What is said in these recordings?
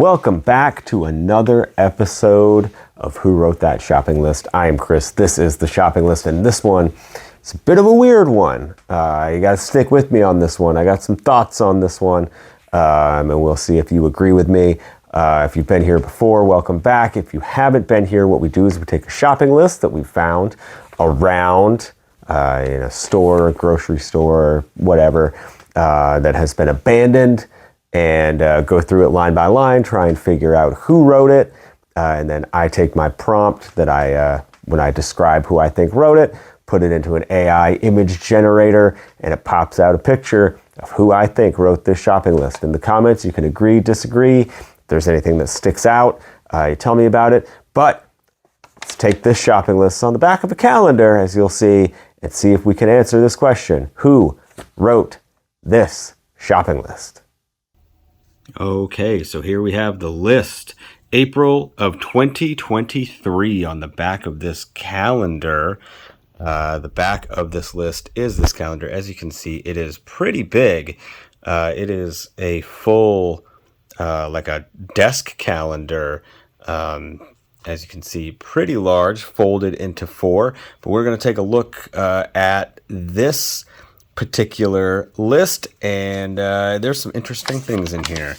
Welcome back to another episode of Who Wrote That Shopping List. I am Chris. This is the shopping list, and this one is a bit of a weird one. You got to stick with me on this one. I got some thoughts on this one, and we'll see if you agree with me. If you've been here before, welcome back. If you haven't been here, what we do is we take a shopping list that we found around in a store, a grocery store, whatever, that has been abandoned, and go through it line by line, try and figure out who wrote it, and then I take my prompt that when I describe who I think wrote it, put it into an AI image generator, and it pops out a picture of who I think wrote this shopping list. In the comments, you can agree, disagree. If there's anything that sticks out, you tell me about it. But let's take this shopping list on the back of a calendar, as you'll see, and see if we can answer this question. Who wrote this shopping list? Okay, so here we have the list. April of 2023 on the back of this calendar. The back of this list is this calendar. As you can see, it is pretty big. It is a full, like a desk calendar. As you can see, pretty large, folded into four. But we're going to take a look at this particular list, and there's some interesting things in here.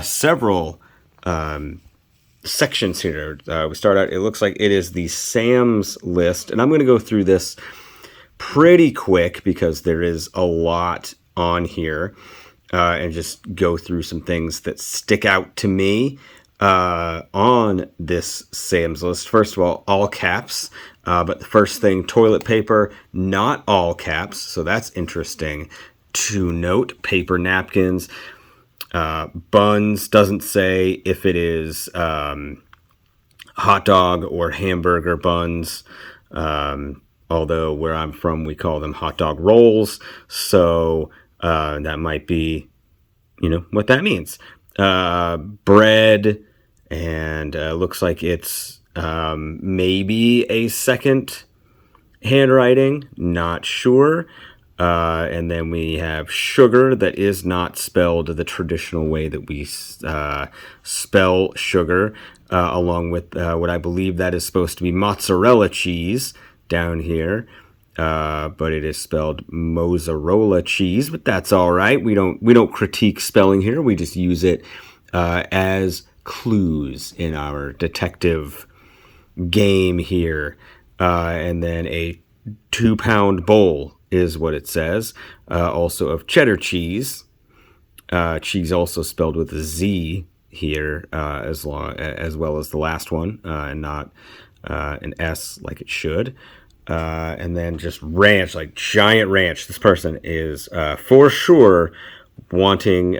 Several sections here. We start out, it looks like it is the Sam's list, and I'm going to go through this pretty quick because there is a lot on here, and just go through some things that stick out to me on this Sam's list. First of all caps. But the first thing, toilet paper, not all caps. So that's interesting to note. Paper napkins, buns, doesn't say if it is hot dog or hamburger buns. Although where I'm from, we call them hot dog rolls. So that might be, what that means. Bread, and looks like it's maybe a second handwriting, not sure. And then we have sugar that is not spelled the traditional way that we spell sugar, along with what I believe that is supposed to be mozzarella cheese down here. But it is spelled mozzarella cheese, but that's all right. We don't critique spelling here. We just use it as clues in our detective game here. And then a 2-pound bowl is what it says. Also of cheddar cheese. Cheese also spelled with a Z here, as well as the last one, and not an S like it should. And then just ranch, like giant ranch. This person is for sure wanting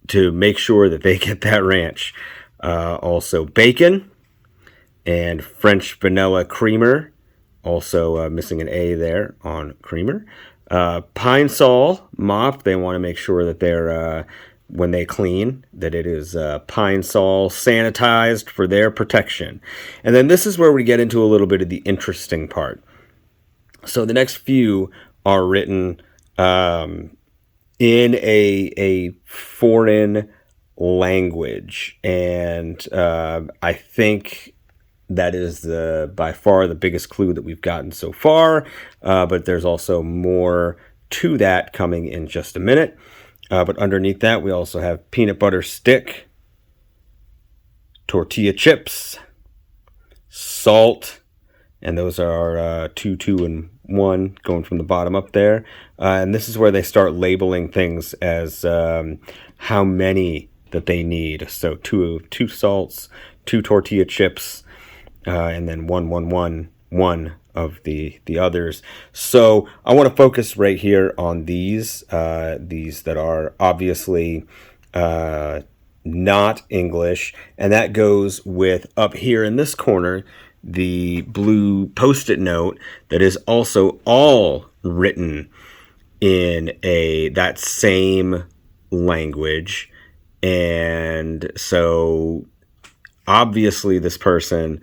to make sure that they get that ranch. Also bacon and French vanilla creamer. Also missing an A there on creamer. Pine Sol mop. They want to make sure that they're, when they clean, that it is Pine Sol sanitized for their protection. And then this is where we get into a little bit of the interesting part. So the next few are written in a foreign language, and I think that is by far the biggest clue that we've gotten so far, but there's also more to that coming in just a minute. But underneath that, we also have peanut butter stick, tortilla chips, salt, and those are 2, 2, and 1 going from the bottom up there. And this is where they start labeling things as how many that they need. So two salts, 2 tortilla chips, and then 1, 1, 1, 1 of the others. So I want to focus right here on these that are obviously not English, and that goes with up here in this corner, the blue post-it note that is also all written in that same language. And so obviously this person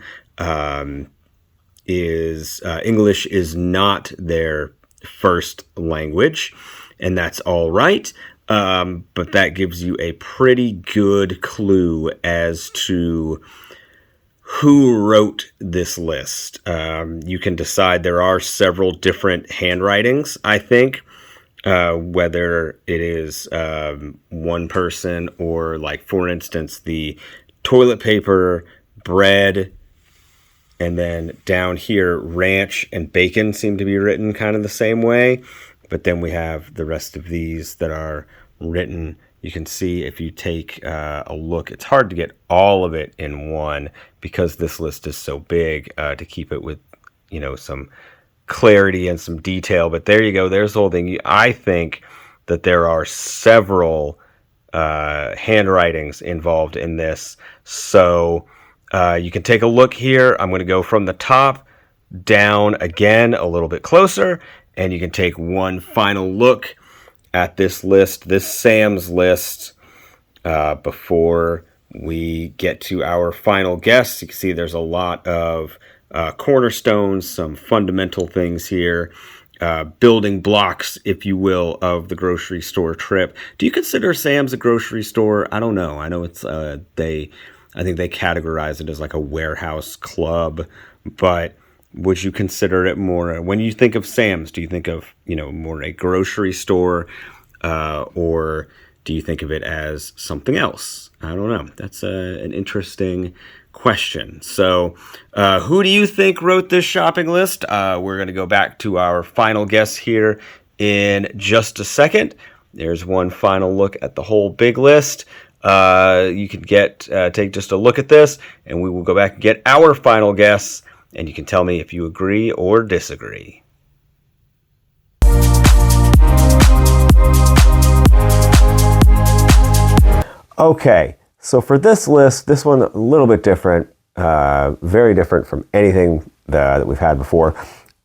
is English is not their first language, and that's all right. But that gives you a pretty good clue as to who wrote this list. You can decide there are several different handwritings, I think, whether it is one person or, like, for instance, the toilet paper, bread, and then down here, ranch and bacon seem to be written kind of the same way. But then we have the rest of these that are written. You can see if you take a look, it's hard to get all of it in one because this list is so big to keep it with, some clarity and some detail. But there you go. There's the whole thing. I think that there are several handwritings involved in this. So you can take a look here. I'm going to go from the top down again a little bit closer, and you can take one final look at this list, this Sam's list, before we get to our final guess. You can see there's a lot of cornerstones, some fundamental things here, building blocks, if you will, of the grocery store trip. Do you consider Sam's a grocery store? I don't know. I know it's I think they categorize it as like a warehouse club, but would you consider it more, when you think of Sam's, do you think of, more a grocery store, or do you think of it as something else? I don't know. That's an interesting question. So who do you think wrote this shopping list? We're going to go back to our final guess here in just a second. There's one final look at the whole big list. You can take just a look at this, and we will go back and get our final guess, and you can tell me if you agree or disagree. Okay, so for this list, this one a little bit different, very different from anything that we've had before.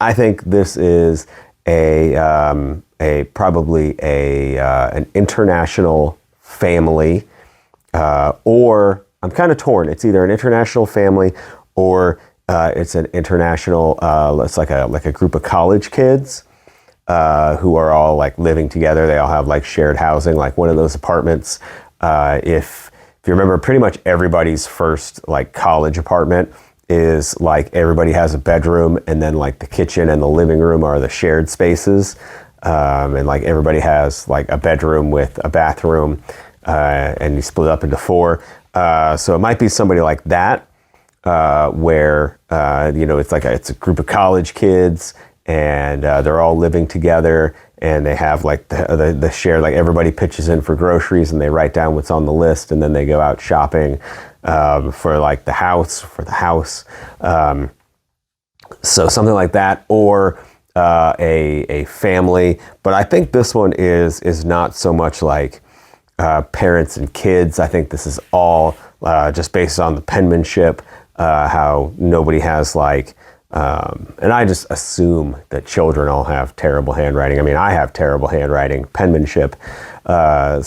I think this is probably an international family. Or I'm kind of torn. It's either an international family or it's an international. It's like a group of college kids who are all like living together. They all have like shared housing, like one of those apartments. If you remember, pretty much everybody's first like college apartment is like everybody has a bedroom, and then like the kitchen and the living room are the shared spaces, and like everybody has like a bedroom with a bathroom. And you split up into four. So it might be somebody like that, where it's a group of college kids, and they're all living together, and they have like the share, like everybody pitches in for groceries, and they write down what's on the list, and then they go out shopping for like the house. So something like that, or a family. But I think this one is not so much like parents and kids. I think this is all just based on the penmanship, how nobody has like, and I just assume that children all have terrible handwriting. I mean, I have terrible handwriting, penmanship. But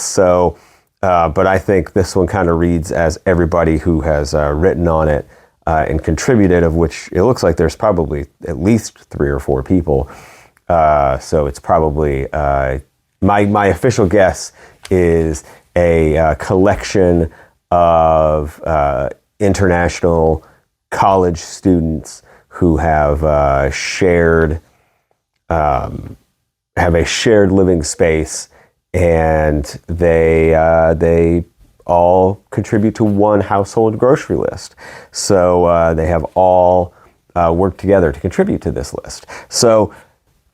I think this one kind of reads as everybody who has written on it and contributed, of which it looks like there's probably at least 3 or 4 people. So it's probably, my official guess is a collection of international college students who have a shared living space, and they all contribute to one household grocery list. So they have all worked together to contribute to this list. So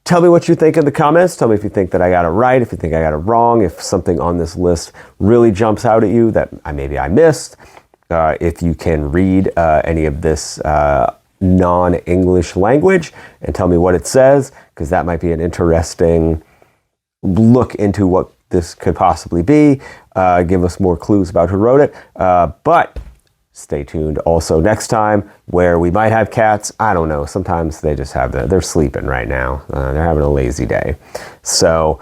tell me what you think in the comments. Tell me if you think that I got it right, if you think I got it wrong, if something on this list really jumps out at you that maybe I missed. If you can read any of this non-English language and tell me what it says, because that might be an interesting look into what this could possibly be. Give us more clues about who wrote it. But stay tuned also next time, where we might have cats. I don't know. Sometimes they just they're sleeping right now. They're having a lazy day. So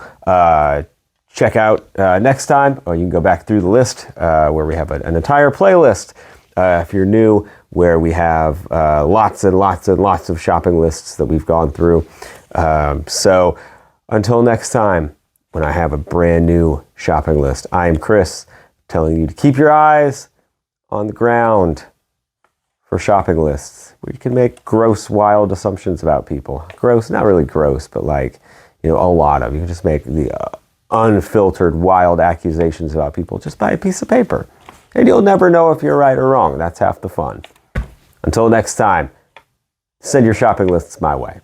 check out next time, or you can go back through the list where we have an entire playlist, if you're new, where we have lots and lots and lots of shopping lists that we've gone through. So until next time, when I have a brand new shopping list. I am Chris, telling you to keep your eyes on the ground for shopping lists where you can make gross, wild assumptions about people. Gross, not really gross, but like, a lot of. You can just make the unfiltered, wild accusations about people just by a piece of paper. And you'll never know if you're right or wrong. That's half the fun. Until next time, send your shopping lists my way.